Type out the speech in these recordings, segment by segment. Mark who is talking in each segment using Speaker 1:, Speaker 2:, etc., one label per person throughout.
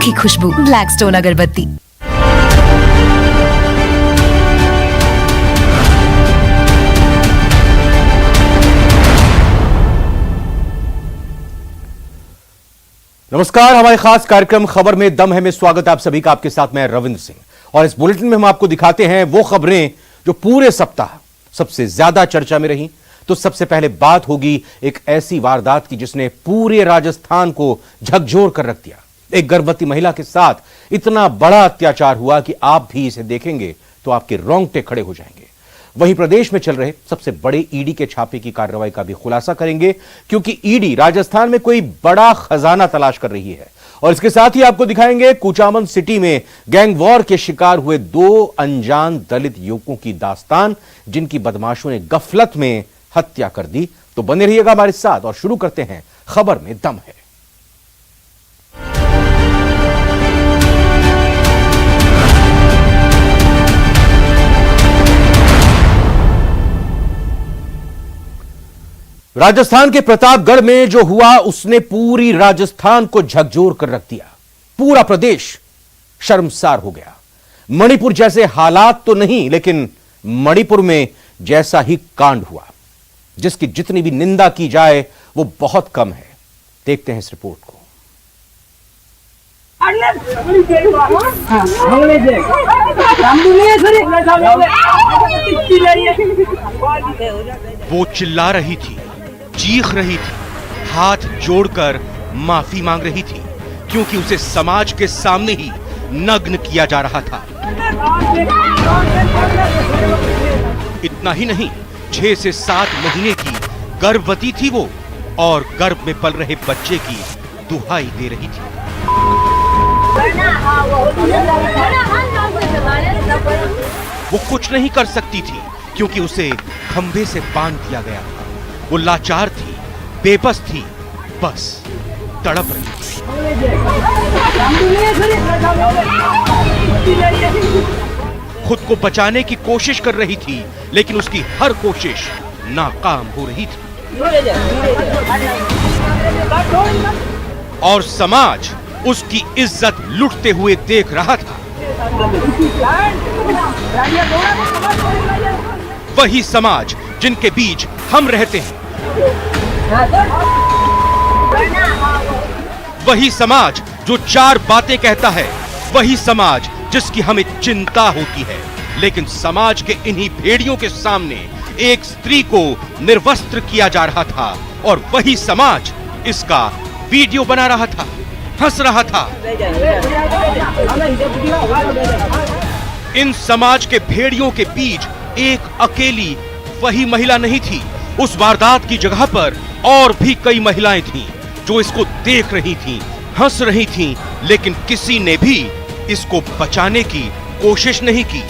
Speaker 1: अनोखी खुशबू ब्लैकस्टोन अगरबत्ती।
Speaker 2: नमस्कार, हमारे खास कार्यक्रम खबर में दम है में स्वागत है आप सभी का। आपके साथ मैं रविंद्र सिंह और इस बुलेटिन में हम आपको दिखाते हैं वो खबरें जो पूरे सप्ताह सबसे ज्यादा चर्चा में रही। तो सबसे पहले बात होगी एक ऐसी वारदात की जिसने पूरे राजस्थान को झकझोर कर रख दिया। एक गर्भवती महिला के साथ इतना बड़ा अत्याचार हुआ कि आप भी इसे देखेंगे तो आपके रोंगटे खड़े हो जाएंगे। वहीं प्रदेश में चल रहे सबसे बड़े ईडी के छापे की कार्रवाई का भी खुलासा करेंगे, क्योंकि ईडी राजस्थान में कोई बड़ा खजाना तलाश कर रही है। और इसके साथ ही आपको दिखाएंगे कुचामन सिटी में गैंग वॉर के शिकार हुए 2 अनजान दलित युवकों की दास्तान, जिनकी बदमाशों ने गफलत में हत्या कर दी। तो बने रहिएगा हमारे साथ और शुरू करते हैं खबर में दम है। राजस्थान के प्रतापगढ़ में जो हुआ उसने पूरी राजस्थान को झकझोर कर रख दिया। पूरा प्रदेश शर्मसार हो गया। मणिपुर जैसे हालात तो नहीं, लेकिन मणिपुर में जैसा ही कांड हुआ जिसकी जितनी भी निंदा की जाए वो बहुत कम है। देखते हैं इस रिपोर्ट को।
Speaker 3: वो चिल्ला रही थी, चीख रही थी, हाथ जोड़कर माफी मांग रही थी, क्योंकि उसे समाज के सामने ही नग्न किया जा रहा था। इतना ही नहीं, 6 से 7 महीने की गर्भवती थी वो, और गर्भ में पल रहे बच्चे की दुहाई दे रही थी। वो कुछ नहीं कर सकती थी, क्योंकि उसे खंभे से बांध दिया गया था। वो लाचार थी, बेबस थी, बस तड़प रही थी। खुद को बचाने की कोशिश कर रही थी, लेकिन उसकी हर कोशिश नाकाम हो रही थी। और समाज उसकी इज्जत लुटते हुए देख रहा था। वही समाज जिनके बीच हम रहते हैं, वही समाज जो 4 बातें कहता है, वही समाज जिसकी हमें चिंता होती है। लेकिन समाज के इन्हीं भेड़ियों के सामने एक स्त्री को निर्वस्त्र किया जा रहा था, और वही समाज इसका वीडियो बना रहा था, हंस रहा था। इन समाज के भेड़ियों के बीच एक अकेली वही महिला नहीं थी। उस वारदात की जगह पर और भी कई महिलाएं थीं जो इसको देख रही थीं, हंस रही थीं, लेकिन किसी ने भी इसको बचाने की कोशिश नहीं की।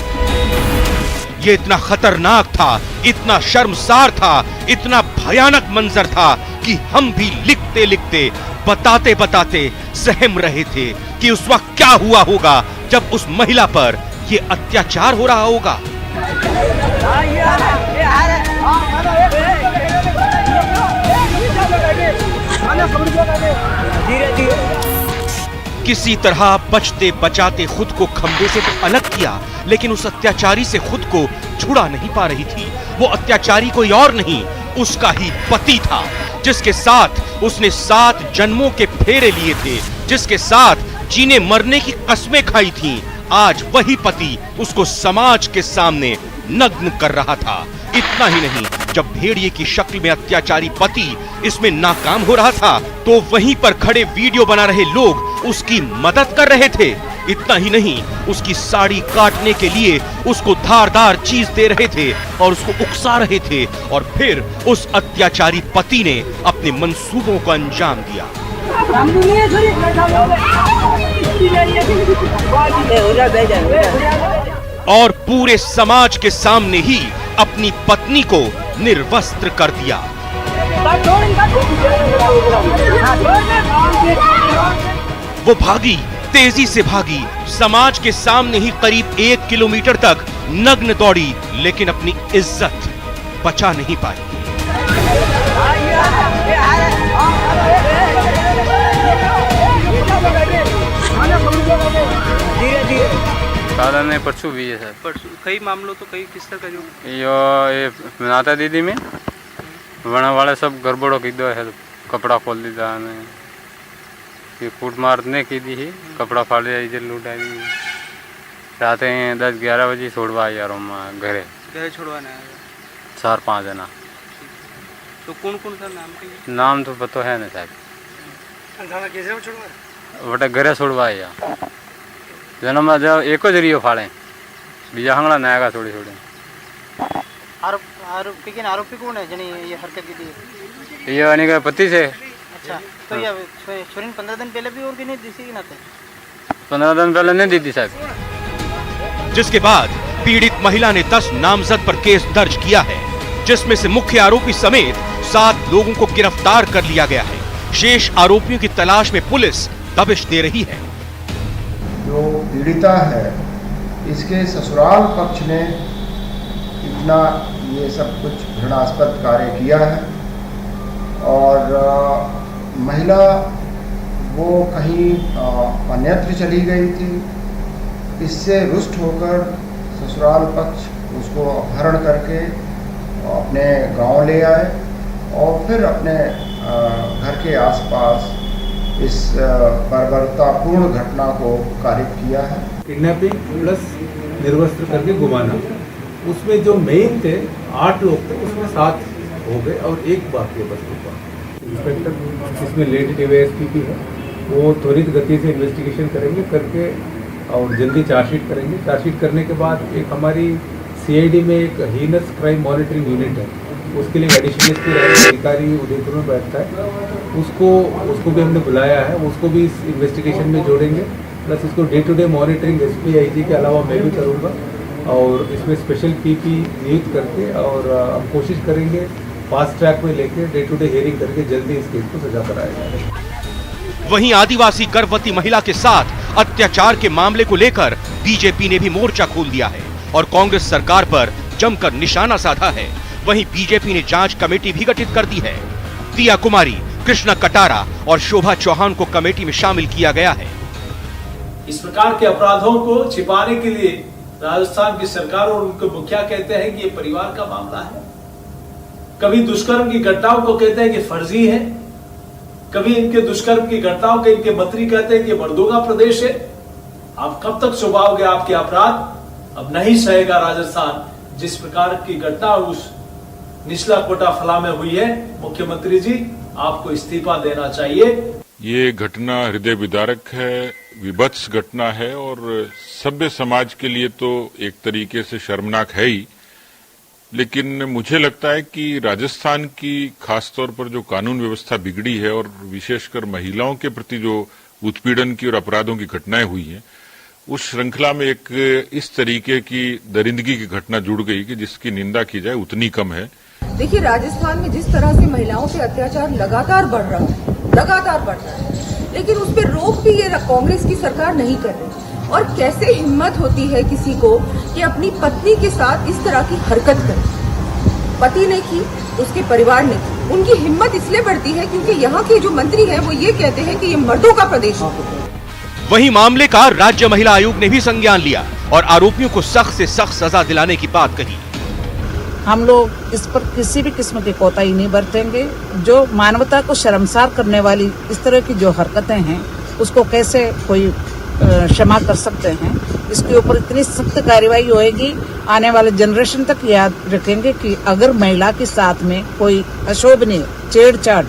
Speaker 3: ये इतना खतरनाक था, इतना शर्मसार था, इतना भयानक मंजर था कि हम भी लिखते लिखते, बताते बताते सहम रहे थे कि उस वक्त क्या हुआ होगा जब उस महिला पर ये अत्याचार हो रहा होगा। किसी तरह बचते बचाते खुद को खंभे से तो अलग किया, लेकिन उस अत्याचारी से खुद को छुड़ा नहीं पा रही थी। वो अत्याचारी कोई और नहीं, उसका ही पति था, जिसके साथ उसने 7 जन्मों के फेरे लिए थे, जिसके साथ जीने मरने की कस्में खाई थीं। आज वही पति उसको समाज के सामने नग्न कर रहा था। इतना ही नहीं, जब भेड़िए की शक्ल में अत्याचारी पति इसमें नाकाम हो रहा था, तो वहीं पर खड़े वीडियो बना रहे लोग उसकी मदद कर रहे थे। इतना ही नहीं, उसकी साड़ी काटने के लिए उसको धारदार चीज दे रहे थे और उसको उकसा रहे थे, और फिर उस अत्याचारी पति ने अपने मंसूबों को अंजाम दिया। और पूरे समाज के सामने ही अपनी पत्नी को निर्वस्त्र कर दिया। वो भागी, तेजी से भागी, समाज के सामने ही करीब 1 किलोमीटर तक नग्न दौड़ी, लेकिन अपनी इज्जत बचा नहीं पाई।
Speaker 4: ज़्यादा नहीं, परसों भी है सर।
Speaker 5: परसों कई मामलों तो कई किस तरह का जो
Speaker 4: ये बनाता दीदी में बना वाले सब गड़बड़ों की दो है, कपड़ा खोल दीदा ने, ये कूट मारने की दी ही, कपड़ा फाड़ दिया, इधर लूट आई, रात 10-11 बजे छोड़वा यार घरे
Speaker 5: छोड़वाना है
Speaker 4: 4-5 जना।
Speaker 5: तो कौन कौन सा नाम के
Speaker 4: नाम तो पता है ना साहब, बटे घरे छोड़वा या जन्म जब एको जरियो फाड़े बीजा हंगड़ा नया का थोड़ी थोड़ी।
Speaker 5: आरोपी कौन है जनी ये हरकत की थी?
Speaker 4: ये आने का पति से।
Speaker 5: अच्छा, तो ये छोरी 15 दिन पहले भी और भी नहीं दी ना थे?
Speaker 4: 15 दिन पहले नहीं दी थी साहब।
Speaker 3: जिसके बाद पीड़ित महिला ने 10 नामजद पर केस दर्ज किया है, जिसमें से मुख्य आरोपी समेत 7 लोगों को गिरफ्तार कर लिया गया है। शेष आरोपियों की तलाश में पुलिस दबिश दे रही है।
Speaker 6: जो पीड़िता है इसके ससुराल पक्ष ने इतना ये सब कुछ घृणास्पद कार्य किया है और महिला वो कहीं अन्यत्र चली गई थी, इससे रुष्ट होकर ससुराल पक्ष उसको अपहरण करके अपने गांव ले आए और फिर अपने घर के आसपास इस बर्बरतापूर्ण घटना को कारित किया है।
Speaker 7: किडनैपिंग प्लस निर्वस्त्र करके घुमाना, उसमें जो मेन थे 8 लोग थे, उसमें 7 हो गए और 1 बाकी है बस। इंस्पेक्टर इसमें लेट डीवाईएसपी भी है, वो त्वरित गति से इन्वेस्टिगेशन करेंगे करके और जल्दी चार्जशीट करेंगे। चार्जशीट करने के बाद एक हमारी सीआईडी में एक हीनस क्राइम मॉनिटरिंग यूनिट है, उसके लिए एडिशनल एसपी अधिकारी उदयपुर में बैठता है, उसको भी हमने बुलाया है, उसको भी इस इन्वेस्टिगेशन में जोड़ेंगे। प्लस इसको day to day monitoring SP IG के अलावा मैं भी करूँगा और इसमें स्पेशल पीपी नियुक्त करके और हम कोशिश करेंगे फास्ट ट्रैक में लेके डे टू डे हियरिंग करके जल्दी इस केस को सजा कराया जाए।
Speaker 3: वहीं आदिवासी गर्भवती महिला के साथ अत्याचार के मामले को लेकर बीजेपी ने भी मोर्चा खोल दिया है और कांग्रेस सरकार पर जमकर निशाना साधा है। वहीं बीजेपी ने जांच कमेटी भी गठित कर दी है। दिया कुमारी, कृष्णा कटारा और शोभा चौहान को कमेटी में शामिल किया गया है।
Speaker 8: इस प्रकार के अपराधों को छिपाने के लिए राजस्थान की सरकार और उनके मुखिया कहते हैं कि ये परिवार का मामला है, कभी दुष्कर्म की घटनाओं को कहते हैं कि फर्जी है, कभी इनके दुष्कर्म की घटनाओं के इनके मंत्री कहते हैं कि मर्दों का प्रदेश है। आप कब तक छुपाओगे आपके अपराध? अब नहीं सहेगा राजस्थान। जिस प्रकार की घटना उस निचला कोटा फला में हुई है, मुख्यमंत्री जी आपको इस्तीफा देना चाहिए।
Speaker 9: ये घटना हृदय विदारक है, विभत्स घटना है और सभ्य समाज के लिए तो एक तरीके से शर्मनाक है ही, लेकिन मुझे लगता है कि राजस्थान की खासतौर पर जो कानून व्यवस्था बिगड़ी है और विशेषकर महिलाओं के प्रति जो उत्पीड़न की और अपराधों की घटनाएं हुई हैं, उस श्रृंखला में एक इस तरीके की दरिंदगी की घटना जुड़ गई कि जिसकी निंदा की जाए उतनी कम है।
Speaker 10: देखिए, राजस्थान में जिस तरह से महिलाओं पे अत्याचार लगातार बढ़ रहा है, लेकिन उस पर रोक भी ये कांग्रेस की सरकार नहीं कर रही। और कैसे हिम्मत होती है किसी को कि अपनी पत्नी के साथ इस तरह की हरकत करे। पति ने की, उसके परिवार ने की। उनकी हिम्मत इसलिए बढ़ती है क्योंकि यहाँ के जो मंत्री हैं वो ये कहते हैं कि ये मर्दों का प्रदेश है।
Speaker 3: वहीं मामले का राज्य महिला आयोग ने भी संज्ञान लिया और आरोपियों को सख्त से सख्त सजा दिलाने की बात कही।
Speaker 11: हम लोग इस पर किसी भी किस्म की कोताही नहीं बरतेंगे। जो मानवता को शर्मसार करने वाली इस तरह की जो हरकतें हैं उसको कैसे कोई क्षमा कर सकते हैं। इसके ऊपर इतनी सख्त कार्रवाई होएगी, आने वाले जनरेशन तक याद रखेंगे कि अगर महिला के साथ में कोई अशोभनीय छेड़छाड़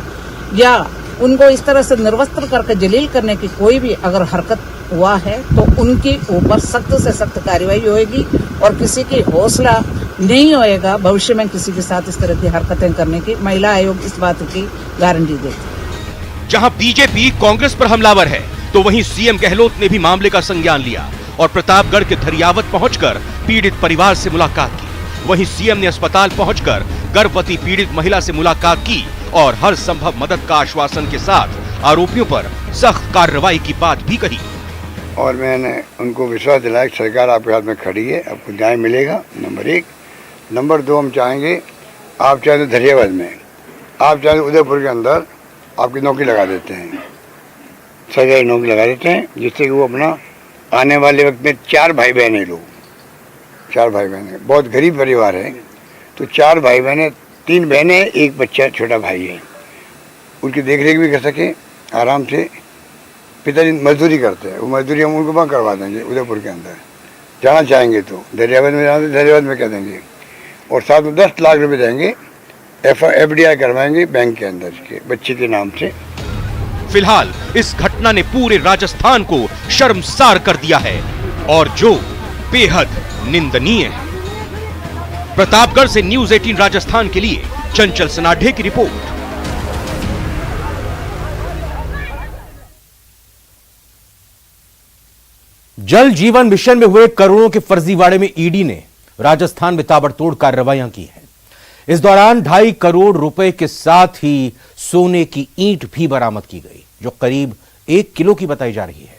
Speaker 11: या उनको इस तरह से निर्वस्त्र करके जलील करने की कोई भी अगर हरकत हुआ है तो उनके ऊपर सख्त से सख्त कार्रवाई होएगी और किसी की हौसला नहीं होएगा भविष्य में किसी के साथ इस तरह की हरकतें करने की। महिला आयोग इस बात की गारंटी देती है।
Speaker 3: जहां बीजेपी कांग्रेस पर हमलावर है तो वहीं सीएम गहलोत ने भी मामले का संज्ञान लिया और प्रतापगढ़ के धरियावत पहुंचकर पीड़ित परिवार से मुलाकात की। वहीं सीएम ने अस्पताल पहुंचकर गर्भवती पीड़ित महिला से मुलाकात की और हर संभव मदद का आश्वासन के साथ आरोपियों पर सख्त कार्रवाई की बात भी कही।
Speaker 12: और मैंने उनको विश्वास दिलाया कि सरकार आपके हाथ में खड़ी है, आपको न्याय मिलेगा। नंबर 1। नंबर 2, हम चाहेंगे आप चाहे तो धरियावद में, आप चाहे तो उदयपुर के अंदर आपकी नौकरी लगा देते हैं, सरकारी नौकरी लगा देते हैं, जिससे कि वो अपना आने वाले वक्त में 4 भाई बहन हैं लोग, 4 भाई बहन हैं, बहुत गरीब परिवार है। तो 4 भाई बहन हैं, 3 बहनें, 1 बच्चा छोटा भाई है। उनकी देख रेख भी कर सके आराम से। पिताजी मजदूरी करते हैं, वो मजदूरी हम उनको वहाँ करवा देंगे उदयपुर के अंदर। जाना चाहेंगे तो दरियाबाद में जाना, दरियाबाद में कह देंगे। और साथ में 10 लाख रुपए देंगे, FDI करवाएंगे बैंक के अंदर के बच्चे के नाम से।
Speaker 3: फिलहाल इस घटना ने पूरे राजस्थान को शर्मसार कर दिया है और जो बेहद निंदनीय है। प्रतापगढ़ से न्यूज़ 18 राजस्थान के लिए चंचल सनाढे की रिपोर्ट।
Speaker 2: जल जीवन मिशन में हुए करोड़ों के फर्जीवाड़े में ईडी ने राजस्थान में ताबड़तोड़ कार्रवाइयां की हैं। इस दौरान 2.5 करोड़ रुपए के साथ ही सोने की ईंट भी बरामद की गई, जो करीब 1 किलो की बताई जा रही है।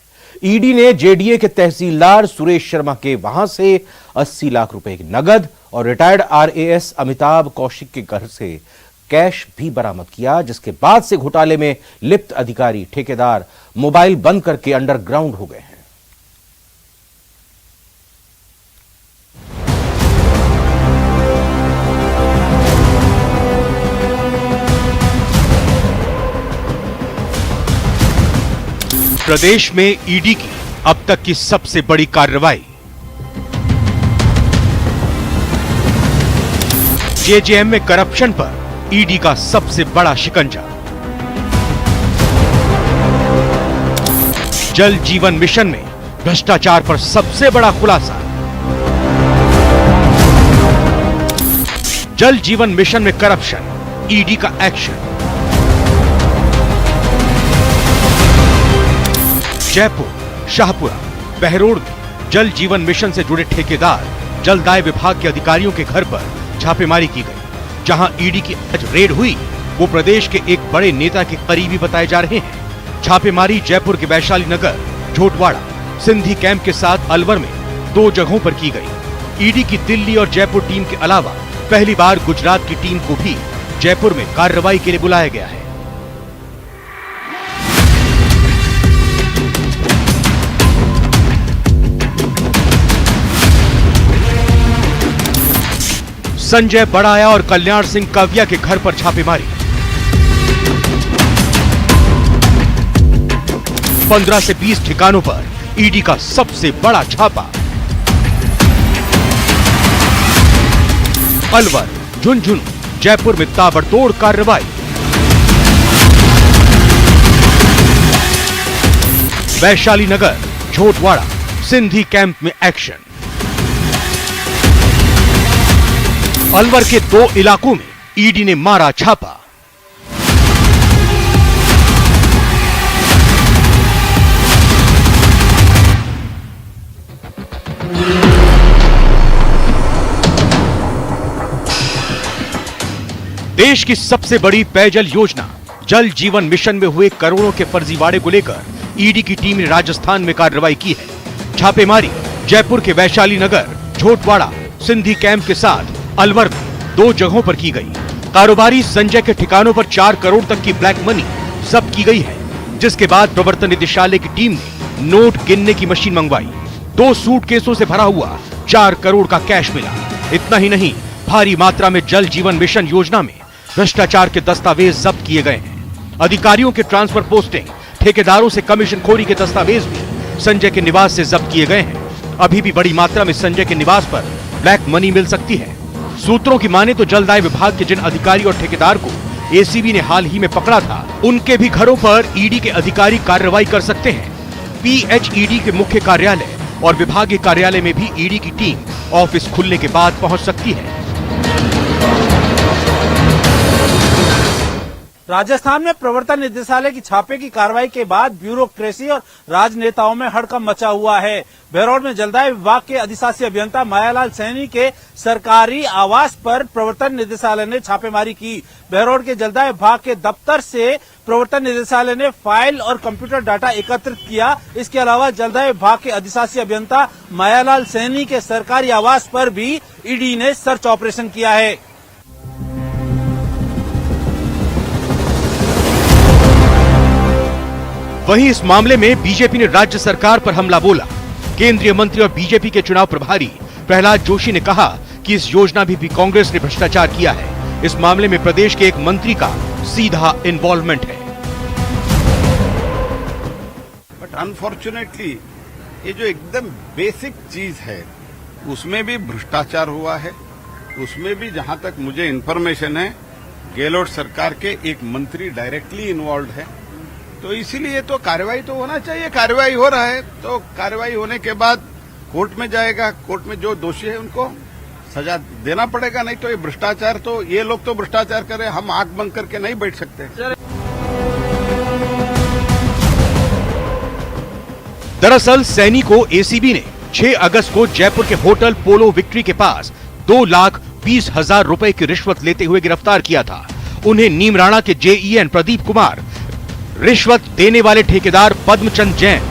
Speaker 2: ईडी ने जेडीए के तहसीलदार सुरेश शर्मा के वहां से 80 लाख रुपए की नगद और रिटायर्ड RAS अमिताभ कौशिक के घर से कैश भी बरामद किया, जिसके बाद से घोटाले में लिप्त अधिकारी ठेकेदार मोबाइल बंद करके अंडरग्राउंड हो गए हैं।
Speaker 3: प्रदेश में ईडी की अब तक की सबसे बड़ी कार्रवाई। JJM में करप्शन पर ईडी का सबसे बड़ा शिकंजा। जल जीवन मिशन में भ्रष्टाचार पर सबसे बड़ा खुलासा। जल जीवन मिशन में करप्शन, ईडी का एक्शन। जयपुर, शाहपुरा, बहरोड में जल जीवन मिशन से जुड़े ठेकेदार, जलदाय विभाग के अधिकारियों के घर पर छापेमारी की गई। जहां ईडी की आज रेड हुई, वो प्रदेश के एक बड़े नेता के करीबी बताए जा रहे हैं। छापेमारी जयपुर के वैशाली नगर, झोटवाड़ा, सिंधी कैंप के साथ अलवर में 2 जगहों पर की गई। ईडी की दिल्ली और जयपुर टीम के अलावा पहली बार गुजरात की टीम को भी जयपुर में कार्रवाई के लिए बुलाया गया है। संजय बड़ाया और कल्याण सिंह काव्या के घर पर छापेमारी। 15 से 20 ठिकानों पर ईडी का सबसे बड़ा छापा। अलवर, झुंझुनू, जयपुर में ताबड़तोड़ कार्रवाई। वैशाली नगर, झोटवाड़ा, सिंधी कैंप में एक्शन। अलवर के 2 इलाकों में ईडी ने मारा छापा। देश की सबसे बड़ी पेयजल योजना जल जीवन मिशन में हुए करोड़ों के फर्जीवाड़े को लेकर ईडी की टीम ने राजस्थान में कार्रवाई की है। छापेमारी जयपुर के वैशाली नगर, झोटवाड़ा, सिंधी कैंप के साथ अलवर में 2 जगहों पर की गई। कारोबारी संजय के ठिकानों पर 4 करोड़ तक की ब्लैक मनी जब्त की गई है, जिसके बाद प्रवर्तन निदेशालय की टीम ने नोट गिनने की मशीन मंगवाई। 2 सूटकेसों से भरा हुआ 4 करोड़ का कैश मिला। इतना ही नहीं, भारी मात्रा में जल जीवन मिशन योजना में भ्रष्टाचार के दस्तावेज जब्त किए गए हैं। अधिकारियों के ट्रांसफर पोस्टिंग, ठेकेदारों से कमीशन खोरी के दस्तावेज भी संजय के निवास से जब्त किए गए हैं। अभी भी बड़ी मात्रा में संजय के निवास पर ब्लैक मनी मिल सकती है। सूत्रों की माने तो जलदाय विभाग के जिन अधिकारी और ठेकेदार को एसीबी ने हाल ही में पकड़ा था, उनके भी घरों पर ईडी के अधिकारी कार्रवाई कर सकते हैं। PHED के मुख्य कार्यालय और विभागीय कार्यालय में भी ईडी की टीम ऑफिस खुलने के बाद पहुंच सकती है।
Speaker 8: राजस्थान में प्रवर्तन निदेशालय की छापे की कार्रवाई के बाद ब्यूरोक्रेसी और राजनेताओं में हड़कंप मचा हुआ है। बहरौल में जलदाय विभाग के अधिशासी अभियंता मायालाल सैनी के सरकारी आवास पर प्रवर्तन निदेशालय ने छापेमारी की। बहरौल के जलदाय विभाग के दफ्तर से प्रवर्तन निदेशालय ने फाइल और कंप्यूटर डाटा एकत्रित किया। इसके अलावा जलदाय विभाग के अधिशासी अभियंता मायालाल सैनी के सरकारी आवास पर भी ईडी ने सर्च ऑपरेशन किया है।
Speaker 3: वहीं इस मामले में बीजेपी ने राज्य सरकार पर हमला बोला। केंद्रीय मंत्री और बीजेपी के चुनाव प्रभारी प्रहलाद जोशी ने कहा कि इस योजना में भी कांग्रेस ने भ्रष्टाचार किया है। इस मामले में प्रदेश के एक मंत्री का सीधा इन्वॉल्वमेंट है।
Speaker 13: बट अनफॉर्चुनेटली ये जो एकदम बेसिक चीज है उसमें भी भ्रष्टाचार हुआ है। उसमें भी जहां तक मुझे इन्फॉर्मेशन है गहलोत सरकार के एक मंत्री डायरेक्टली इन्वॉल्व है। तो इसीलिए तो कार्रवाई तो होना चाहिए। कार्रवाई हो रहा है तो कार्रवाई होने के बाद कोर्ट में जाएगा। कोर्ट में जो दोषी है उनको सजा देना पड़ेगा। नहीं तो ये भ्रष्टाचार तो ये लोग तो भ्रष्टाचार करें, हम आंख बंद करके नहीं बैठ सकते।
Speaker 3: दरअसल सैनी को एसीबी ने 6 अगस्त को जयपुर के होटल पोलो विक्ट्री के पास 2,20,000 रुपए की रिश्वत लेते हुए गिरफ्तार किया था। उन्हें नीमराणा के जेईएन प्रदीप कुमार, रिश्वत देने वाले ठेकेदार पद्मचंद जैन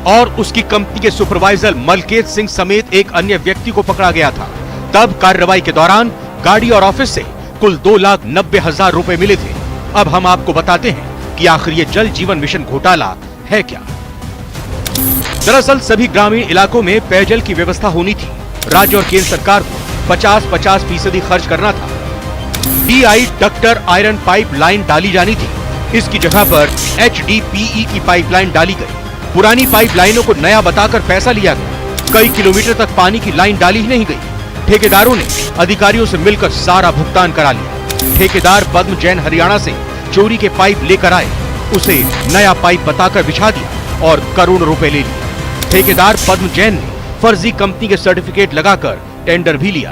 Speaker 3: और उसकी कंपनी के सुपरवाइजर मलकेत सिंह समेत एक अन्य व्यक्ति को पकड़ा गया था। तब कार्रवाई के दौरान गाड़ी और ऑफिस से कुल 2,90,000 रुपए मिले थे। अब हम आपको बताते हैं कि आखिर ये जल जीवन मिशन घोटाला है क्या। दरअसल सभी ग्रामीण इलाकों में पेयजल की व्यवस्था होनी थी। राज्य और केंद्र सरकार को 50-50% खर्च करना था। DI doctor iron pipe line डाली जानी थी। इसकी जगह पर HDPE की पाइपलाइन डाली गई। पुरानी पाइपलाइनों को नया बताकर पैसा लिया गया। कई किलोमीटर तक पानी की लाइन डाली ही नहीं गई। ठेकेदारों ने अधिकारियों से मिलकर सारा भुगतान करा लिया। ठेकेदार पद्म जैन हरियाणा से चोरी के पाइप लेकर आए, उसे नया पाइप बताकर बिछा दिया और करोड़ों रुपए ले लिए। ठेकेदार पद्म जैन ने फर्जी कंपनी के सर्टिफिकेट लगाकर टेंडर भी लिया।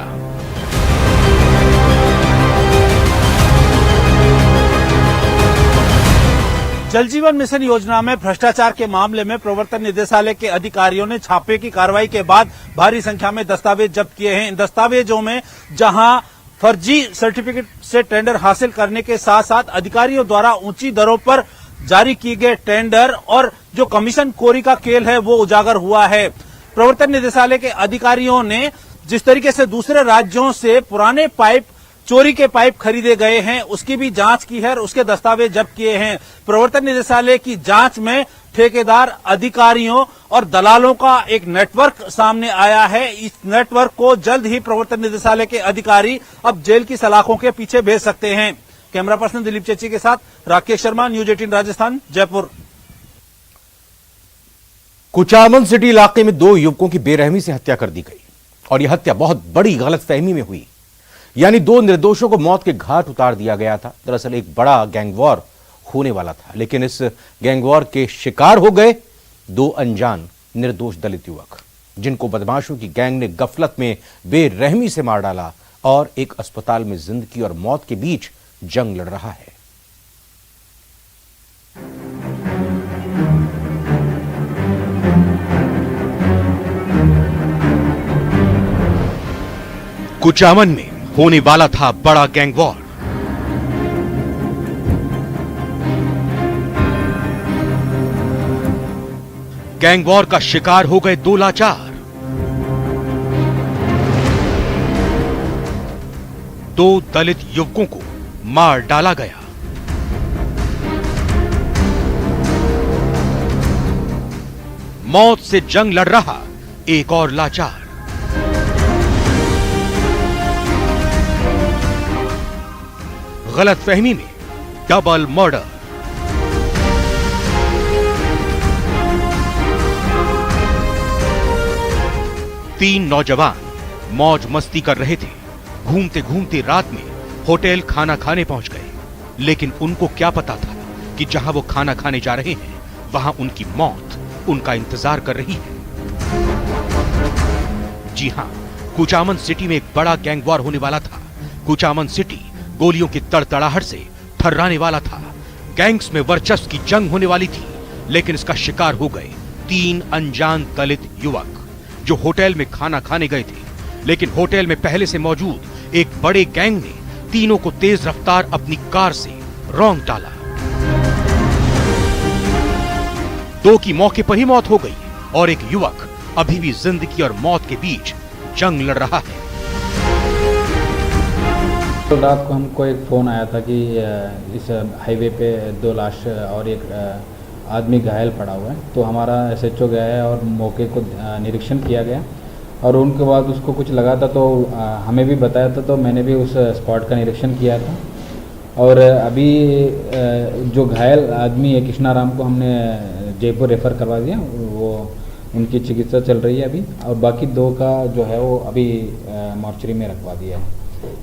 Speaker 14: जल जीवन मिशन योजना में भ्रष्टाचार के मामले में प्रवर्तन निदेशालय के अधिकारियों ने छापे की कार्रवाई के बाद भारी संख्या में दस्तावेज जब्त किए हैं। इन दस्तावेजों में जहां फर्जी सर्टिफिकेट से टेंडर हासिल करने के साथ साथ अधिकारियों द्वारा ऊंची दरों पर जारी किए गए टेंडर और जो कमीशन खोरी का खेल है वो उजागर हुआ है। प्रवर्तन निदेशालय के अधिकारियों ने जिस तरीके से दूसरे राज्यों से पुराने पाइप, चोरी के पाइप खरीदे गए हैं उसकी भी जांच की है और उसके दस्तावेज जब्त किए हैं। प्रवर्तन निदेशालय की जांच में ठेकेदार, अधिकारियों और दलालों का एक नेटवर्क सामने आया है। इस नेटवर्क को जल्द ही प्रवर्तन निदेशालय के अधिकारी अब जेल की सलाखों के पीछे भेज सकते हैं। कैमरा पर्सन दिलीप चेची के साथ राकेश शर्मा, न्यूज 18 राजस्थान, जयपुर।
Speaker 2: कुचामन सिटी इलाके में 2 युवकों की बेरहमी से हत्या कर दी गई और यह हत्या बहुत बड़ी गलतफहमी में हुई। यानी 2 निर्दोषों को मौत के घाट उतार दिया गया था। दरअसल एक बड़ा गैंगवॉर होने वाला था, लेकिन इस गैंगवॉर के शिकार हो गए 2 अनजान निर्दोष दलित युवक, जिनको बदमाशों की गैंग ने गफलत में बेरहमी से मार डाला और एक अस्पताल में जिंदगी और मौत के बीच जंग लड़ रहा है।
Speaker 3: कुचामन में होने वाला था बड़ा गैंगवॉर। गैंगवॉर का शिकार हो गए 2 लाचार। 2 दलित युवकों को मार डाला गया। मौत से जंग लड़ रहा एक और लाचार। गलतफहमी में डबल मर्डर। तीन नौजवान मौज मस्ती कर रहे थे। घूमते घूमते रात में होटल खाना खाने पहुंच गए, लेकिन उनको क्या पता था कि जहां वो खाना खाने जा रहे हैं वहां उनकी मौत उनका इंतजार कर रही है। जी हां, कुचामन सिटी में एक बड़ा गैंगवॉर होने वाला था। कुचामन सिटी गोलियों की तड़तड़ाहट से थर्राने वाला था। गैंग्स में वर्चस्व की जंग होने वाली थी, लेकिन इसका शिकार हो गए 3 अनजान दलित युवक जो होटल में खाना खाने गए थे। लेकिन होटल में पहले से मौजूद एक बड़े गैंग ने तीनों को तेज रफ्तार अपनी कार से रौंद डाला। 2 की मौके पर ही मौत हो गई और एक युवक अभी भी जिंदगी और मौत के बीच जंग लड़ रहा है।
Speaker 15: तो रात को हमको एक फ़ोन आया था कि इस हाईवे पे 2 लाश और एक आदमी घायल पड़ा हुआ है। तो हमारा SHO गया है और मौके को निरीक्षण किया गया और उनके बाद उसको कुछ लगा था तो हमें भी बताया था, तो मैंने भी उस स्पॉट का निरीक्षण किया था। और अभी जो घायल आदमी है कृष्णाराम को हमने जयपुर रेफ़र करवा दिया, वो उनकी चिकित्सा चल रही है अभी, और बाकी 2 का जो है वो अभी मॉर्चरी में रखवा दिया है।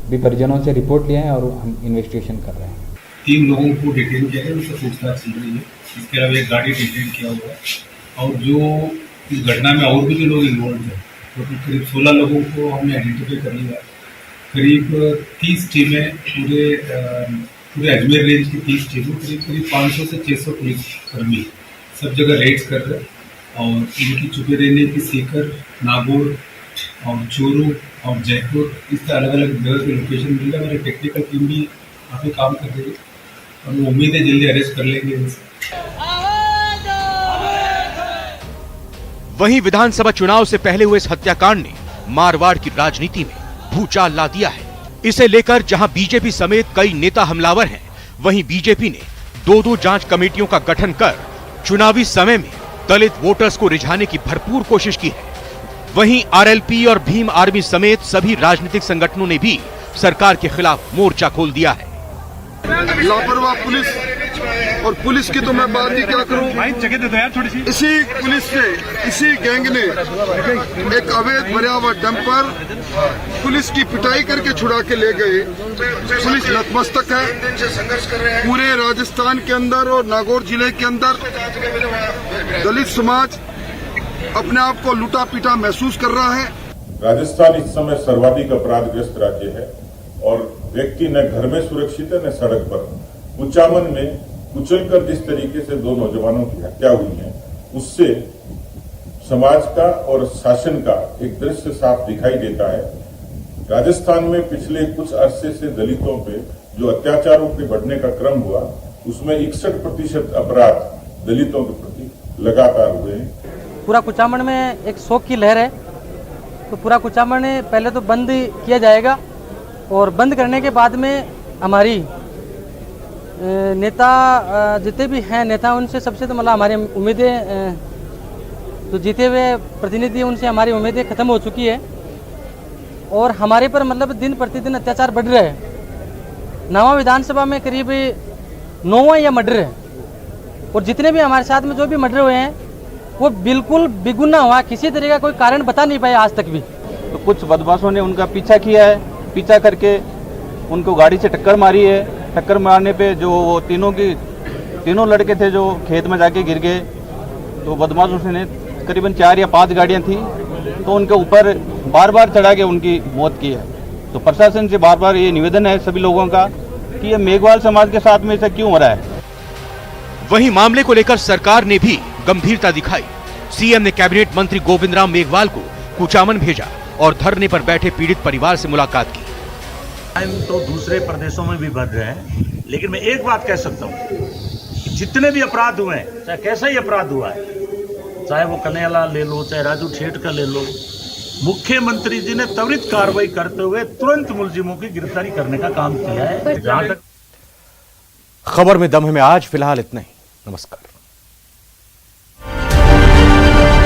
Speaker 15: अभी परिजनों से रिपोर्ट लिया है और हम इन्वेस्टिगेशन कर रहे हैं।
Speaker 7: 3 लोगों को डिटेन किया है, उससे पूछताछ चल रही है। इसके अलावा एक गाड़ी डिटेन किया हुआ है और जो इस घटना में और भी जो लोग इन्वॉल्व हैं तो करीब 16 लोगों को हमने आइडेंटिफाई कर लिया। करीब 30 टीमें पूरे अजमेर रेंज की 30 टीमें करीब 500 से 600 पुलिसकर्मी सब जगह रेड्स कर रहे हैं और इनकी छुपे रहने की सीकर, नागौर और चूरू और जयपुर इस अलग अलग जगह के लोकेशन मिल रहा है। हमारी टेक्निकल टीम भी काफ़ी काम कर रही है और उम्मीद है जल्दी अरेस्ट कर लेंगे इनसे।
Speaker 3: वहीं विधानसभा चुनाव से पहले हुए इस हत्याकांड ने मारवाड़ की राजनीति में भूचाल ला दिया है। इसे लेकर जहां बीजेपी समेत कई नेता हमलावर हैं, वहीं बीजेपी ने 2-2 जांच कमेटियों का गठन कर चुनावी समय में दलित वोटर्स को रिझाने की भरपूर कोशिश की है। वहीं RLP और भीम आर्मी समेत सभी राजनीतिक संगठनों ने भी सरकार के खिलाफ मोर्चा खोल दिया है।
Speaker 16: लापरवाह पुलिस और पुलिस की तो मैं बात ही क्या करूं। इसी पुलिस से इसी गैंग ने एक अवैध भरा हुआ डंपर पुलिस की पिटाई करके छुड़ा के ले गए। पुलिस नतमस्तक है। पूरे राजस्थान के अंदर और नागौर जिले के अंदर दलित समाज अपने आप को लूटा पीटा महसूस कर रहा है।
Speaker 9: राजस्थान इस समय सर्वाधिक अपराधग्रस्त राज्य है और व्यक्ति न घर में सुरक्षित है न सड़क पर। कुचामन में कुचलकर जिस तरीके से 2 नौजवानों की हत्या हुई है, उससे समाज का और शासन का एक दृश्य साफ दिखाई देता है। राजस्थान में पिछले कुछ अरसे से दलितों पे जो अत्याचारों के बढ़ने का क्रम हुआ, उसमें 61% अपराध दलितों के प्रति लगातार हुए हैं।
Speaker 5: पूरा कुचामन में एक शोक की लहर है, तो पूरा कुचामन पहले तो बंद किया जाएगा और बंद करने के बाद में हमारी नेता जितने भी हैं नेता, उनसे सबसे तो मतलब हमारी उम्मीदें तो जीते हुए प्रतिनिधि उनसे हमारी उम्मीदें खत्म हो चुकी है और हमारे पर मतलब दिन प्रतिदिन अत्याचार बढ़ रहे हैं। नवा विधानसभा में करीब 9वां या मर्डर है और जितने भी हमारे साथ में जो भी मर्डर हुए हैं वो बिल्कुल बिगुना हुआ, किसी तरह का कोई कारण बता नहीं पाया आज तक भी।
Speaker 17: तो कुछ बदमाशों ने उनका पीछा किया है, पीछा करके उनको गाड़ी से टक्कर मारी है। टक्कर मारने पे जो वो तीनों लड़के थे जो खेत में जाके गिर गए, तो बदमाशों ने करीबन 4 या 5 गाड़ियां थी तो उनके ऊपर बार बार चढ़ा के उनकी मौत की है। तो प्रशासन से बार बार ये निवेदन है सभी लोगों का कि ये मेघवाल समाज के साथ में ऐसा क्यों हो रहा है।
Speaker 3: वहीं मामले को लेकर सरकार ने भी गंभीरता दिखाई। सीएम ने कैबिनेट मंत्री गोविंद राम मेघवाल को कुचामन भेजा और धरने पर बैठे पीड़ित परिवार से मुलाकात की।
Speaker 18: तो दूसरे प्रदेशों में भी बढ़ रहे हैं, लेकिन मैं एक बात कह सकता हूँ कि जितने भी अपराध हुए हैं, चाहे कैसा ही अपराध हुआ है, चाहे वो कन्हैयालाल ले लो, चाहे राजू ठेठ का ले लो, मुख्यमंत्री जी ने त्वरित कार्रवाई करते हुए तुरंत मुलजिमों की गिरफ्तारी करने का काम किया है। जहां तक
Speaker 2: खबर में दम है में आज फिलहाल इतना ही। नमस्कार।